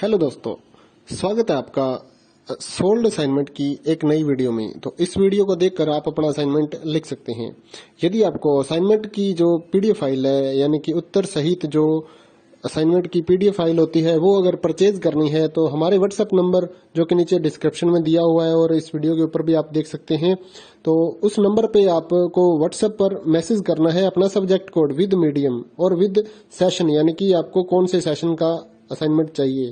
Hello दोस्तों, स्वागत है आपका सोल्ड असाइनमेंट की एक नई वीडियो में। तो इस वीडियो को देखकर आप अपना असाइनमेंट लिख सकते हैं। यदि आपको असाइनमेंट की जो पीडीएफ फाइल है, यानी कि उत्तर सहित जो असाइनमेंट की पीडीएफ फाइल होती है, वो अगर परचेज करनी है तो हमारे व्हाट्सएप नंबर जो कि नीचे डिस्क्रिप्शन में दिया हुआ है और इस वीडियो के ऊपर भी आप देख सकते हैं, तो उस नंबर पे आपको व्हाट्सएप पर मैसेज करना है अपना सब्जेक्ट कोड विद मीडियम और विद सेशन, यानी कि आपको कौन से सेशन का असाइनमेंट चाहिए।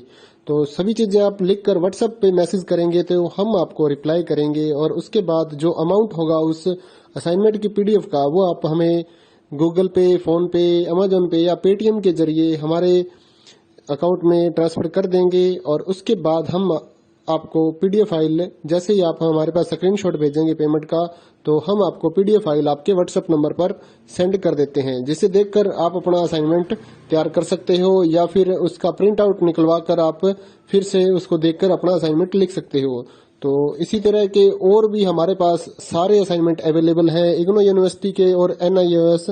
तो सभी चीजें आप लिखकर व्हाट्सएप पे मैसेज करेंगे तो हम आपको रिप्लाई करेंगे और उसके बाद जो अमाउंट होगा उस असाइनमेंट की पीडीएफ का, वो आप हमें गूगल पे, फोन पे, अमेजोन पे या पेटीएम के जरिए हमारे अकाउंट में ट्रांसफर कर देंगे। और उसके बाद हम आपको पीडीएफ फाइल, जैसे ही आप हमारे पास स्क्रीनशॉट भेजेंगे पेमेंट का, तो हम आपको पीडीएफ फाइल आपके व्हाट्सएप नंबर पर सेंड कर देते हैं, जिसे देखकर आप अपना असाइनमेंट तैयार कर सकते हो या फिर उसका प्रिंट आउट निकलवा कर आप फिर से उसको देखकर अपना असाइनमेंट लिख सकते हो। तो इसी तरह के और भी हमारे पास सारे असाइनमेंट अवेलेबल हैं। इग्नो यूनिवर्सिटी के और NIOS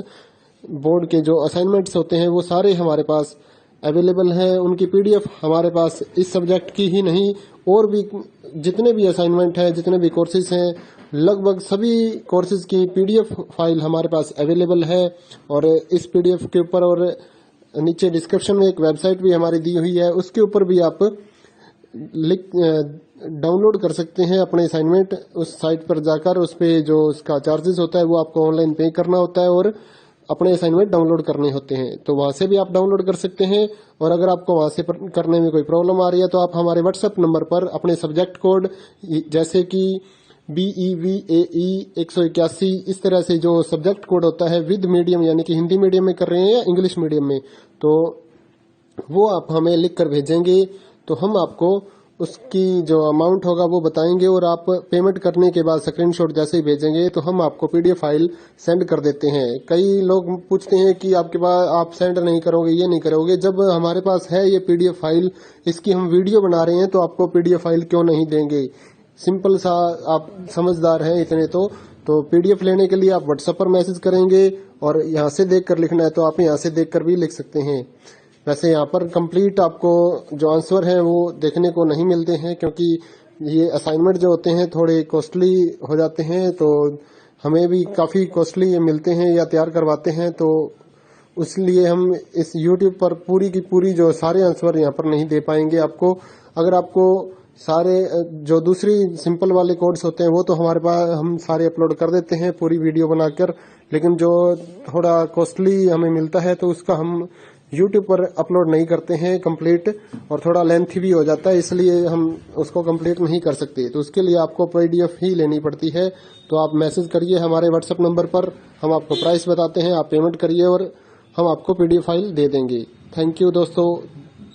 बोर्ड के जो असाइनमेंट्स होते हैं वो सारे हमारे पास अवेलेबल है। उनकी पीडीएफ हमारे पास इस सब्जेक्ट की ही नहीं, और भी जितने भी असाइनमेंट हैं, जितने भी कोर्सेज हैं, लगभग सभी कोर्सेज की पीडीएफ फाइल हमारे पास अवेलेबल है। और इस पीडीएफ के ऊपर और नीचे डिस्क्रिप्शन में एक वेबसाइट भी हमारी दी हुई है, उसके ऊपर भी आप डाउनलोड कर सकते हैं अपने असाइनमेंट। उस साइट पर जाकर उस पे जो उसका चार्जेस होता है वो आपको ऑनलाइन पे करना होता है और अपने असाइनमेंट डाउनलोड करने होते हैं, तो वहां से भी आप डाउनलोड कर सकते हैं। और अगर आपको वहां से करने में कोई प्रॉब्लम आ रही है तो आप हमारे व्हाट्सएप नंबर पर अपने सब्जेक्ट कोड, जैसे कि BEVAE 181, इस तरह से जो सब्जेक्ट कोड होता है विद मीडियम, यानी कि हिंदी मीडियम में कर रहे हैं या इंग्लिश मीडियम में, तो वो आप हमें लिख कर भेजेंगे तो हम आपको उसकी जो अमाउंट होगा वो बताएंगे और आप पेमेंट करने के बाद स्क्रीनशॉट जैसे ही भेजेंगे तो हम आपको पीडीएफ फाइल सेंड कर देते हैं। कई लोग पूछते हैं कि आपके पास आप सेंड नहीं करोगे, ये नहीं करोगे। जब हमारे पास है ये पीडीएफ फाइल, इसकी हम वीडियो बना रहे हैं, तो आपको पीडीएफ फाइल क्यों नहीं देंगे। सिंपल सा, आप समझदार हैं इतने तो पीडीएफ लेने के लिए आप व्हाट्सएप पर मैसेज करेंगे और यहाँ से देख कर लिखना है तो आप यहाँ से देख कर भी लिख सकते हैं। वैसे यहाँ पर कंप्लीट आपको जो आंसर है वो देखने को नहीं मिलते हैं, क्योंकि ये असाइनमेंट जो होते हैं थोड़े कॉस्टली हो जाते हैं, तो हमें भी काफ़ी कॉस्टली मिलते हैं या तैयार करवाते हैं, तो इसलिए हम इस YouTube पर पूरी की पूरी जो सारे आंसर यहाँ पर नहीं दे पाएंगे आपको। अगर आपको सारे जो दूसरी सिंपल वाले कोड्स होते हैं वो तो हमारे पास हम सारे अपलोड कर देते हैं पूरी वीडियो बनाकर, लेकिन जो थोड़ा कॉस्टली हमें मिलता है तो उसका हम YouTube पर अपलोड नहीं करते हैं कंप्लीट, और थोड़ा लेंथी भी हो जाता है, इसलिए हम उसको कंप्लीट नहीं कर सकते। तो उसके लिए आपको पीडीएफ ही लेनी पड़ती है। तो आप मैसेज करिए हमारे व्हाट्सएप नंबर पर, हम आपको प्राइस बताते हैं, आप पेमेंट करिए और हम आपको पीडीएफ फाइल दे देंगे। थैंक यू दोस्तों,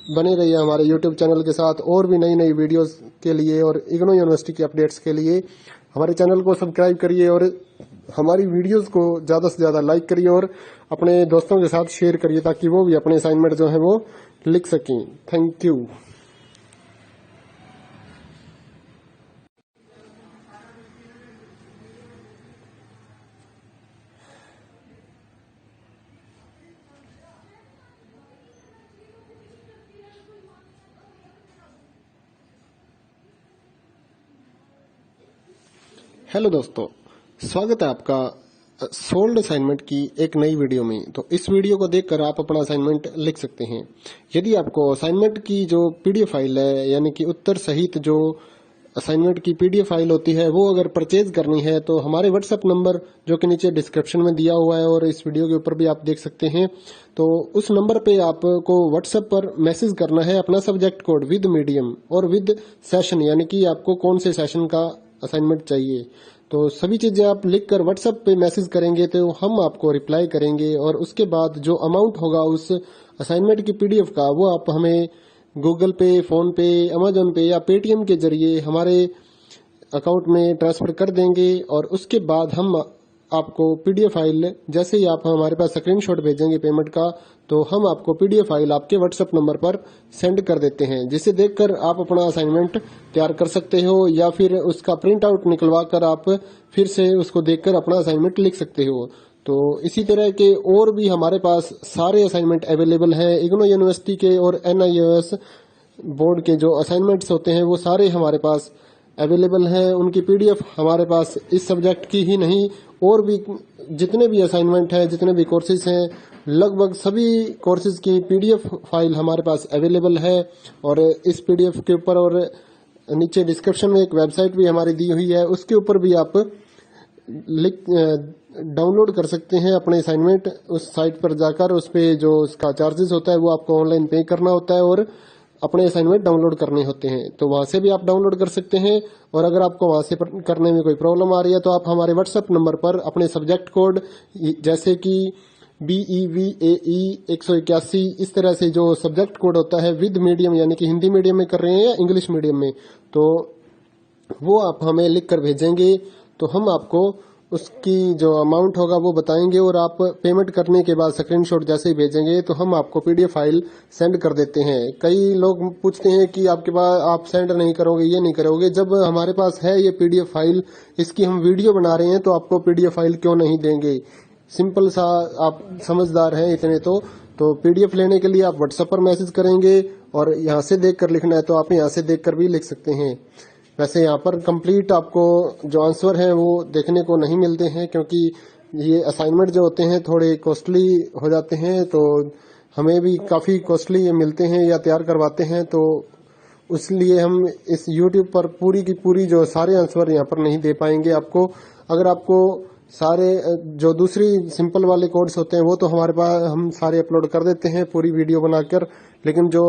बने रहिए हमारे YouTube चैनल के साथ और भी नई नई वीडियोस के लिए और इग्नो यूनिवर्सिटी के अपडेट्स के लिए हमारे चैनल को सब्सक्राइब करिए और हमारी वीडियोस को ज़्यादा से ज़्यादा लाइक करिए और अपने दोस्तों के साथ शेयर करिए, ताकि वो भी अपने असाइनमेंट जो है वो लिख सकें। Thank you. हेलो दोस्तों, स्वागत है आपका सोल्ड असाइनमेंट की एक नई वीडियो में। तो इस वीडियो को देखकर आप अपना असाइनमेंट लिख सकते हैं। यदि आपको असाइनमेंट की जो पीडीएफ फाइल है, यानी कि उत्तर सहित जो असाइनमेंट की पीडीएफ फाइल होती है, वो अगर परचेज करनी है तो हमारे व्हाट्सएप नंबर जो कि नीचे डिस्क्रिप्शन में दिया हुआ है और इस वीडियो के ऊपर भी आप देख सकते हैं, तो उस नंबर पे आपको व्हाट्सएप पर मैसेज करना है अपना सब्जेक्ट कोड विद मीडियम और विद सेशन, यानी कि आपको कौन से सेशन का असाइनमेंट चाहिए। तो सभी चीजें आप लिखकर व्हाट्सएप पे मैसेज करेंगे तो हम आपको रिप्लाई करेंगे और उसके बाद जो अमाउंट होगा उस असाइनमेंट की पीडीएफ का, वो आप हमें गूगल पे, फोन पे, अमेजोन पे या पेटीएम के जरिए हमारे अकाउंट में ट्रांसफर कर देंगे। और उसके बाद हम आपको पीडीएफ फाइल, जैसे ही आप हमारे पास स्क्रीनशॉट भेजेंगे पेमेंट का, तो हम आपको पीडीएफ फाइल आपके व्हाट्सएप नंबर पर सेंड कर देते हैं, जिसे देखकर आप अपना असाइनमेंट तैयार कर सकते हो या फिर उसका प्रिंट आउट निकलवा कर आप फिर से उसको देखकर अपना असाइनमेंट लिख सकते हो। तो इसी तरह के और भी हमारे पास सारे असाइनमेंट अवेलेबल हैं। इग्नो यूनिवर्सिटी के और NIOS बोर्ड के जो असाइनमेंट्स होते हैं वो सारे हमारे पास अवेलेबल हैं। उनकी पीडीएफ हमारे पास इस सब्जेक्ट की ही नहीं, और भी जितने भी असाइनमेंट हैं, जितने भी कोर्सेज हैं, लगभग सभी कोर्सेज की पीडीएफ फाइल हमारे पास अवेलेबल है। और इस पीडीएफ के ऊपर और नीचे डिस्क्रिप्शन में एक वेबसाइट भी हमारी दी हुई है, उसके ऊपर भी आप डाउनलोड कर सकते हैं अपने असाइनमेंट। उस साइट पर जाकर उस पे जो उसका चार्जेस होता है वो आपको ऑनलाइन पे करना होता है और अपने असाइनमेंट डाउनलोड करने होते हैं। तो वहां से भी आप डाउनलोड कर सकते हैं। और अगर आपको वहां से करने में कोई प्रॉब्लम आ रही है तो आप हमारे व्हाट्सएप नंबर पर अपने सब्जेक्ट कोड, जैसे कि BEVAE 181, इस तरह से जो सब्जेक्ट कोड होता है विद मीडियम, यानी कि हिंदी मीडियम में कर रहे हैं या इंग्लिश मीडियम में, तो वो आप हमें लिख कर भेजेंगे तो हम आपको उसकी जो अमाउंट होगा वो बताएंगे। और आप पेमेंट करने के बाद स्क्रीनशॉट जैसे ही भेजेंगे तो हम आपको पीडीएफ फाइल सेंड कर देते हैं। कई लोग पूछते हैं कि आपके पास आप सेंड नहीं करोगे, ये नहीं करोगे। जब हमारे पास है ये पीडीएफ फाइल, इसकी हम वीडियो बना रहे हैं, तो आपको पीडीएफ फाइल क्यों नहीं देंगे। सिंपल सा, आप समझदार हैं इतने तो पीडीएफ लेने के लिए आप व्हाट्सएप पर मैसेज करेंगे और यहाँ से देख कर लिखना है तो आप यहाँ से देख कर भी लिख सकते हैं। वैसे यहाँ पर कंप्लीट आपको जो आंसर है वो देखने को नहीं मिलते हैं, क्योंकि ये असाइनमेंट जो होते हैं थोड़े कॉस्टली हो जाते हैं, तो हमें भी काफ़ी कॉस्टली मिलते हैं या तैयार करवाते हैं। तो इसलिए हम इस YouTube पर पूरी की पूरी जो सारे आंसर यहाँ पर नहीं दे पाएंगे आपको। अगर आपको सारे जो दूसरी सिंपल वाले कोड्स होते हैं वो तो हमारे पास हम सारे अपलोड कर देते हैं पूरी वीडियो बनाकर, लेकिन जो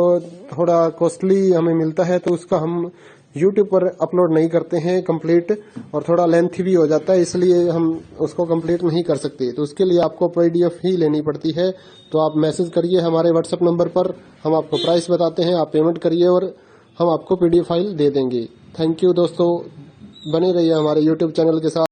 थोड़ा कॉस्टली हमें मिलता है तो उसका हम YouTube पर अपलोड नहीं करते हैं कंप्लीट, और थोड़ा लेंथी भी हो जाता है, इसलिए हम उसको कंप्लीट नहीं कर सकते। तो उसके लिए आपको पीडीएफ ही लेनी पड़ती है। तो आप मैसेज करिए हमारे व्हाट्सएप नंबर पर, हम आपको प्राइस बताते हैं, आप पेमेंट करिए और हम आपको पीडीएफ फाइल दे देंगे। थैंक यू दोस्तों, बने रहिए हमारे YouTube चैनल के साथ।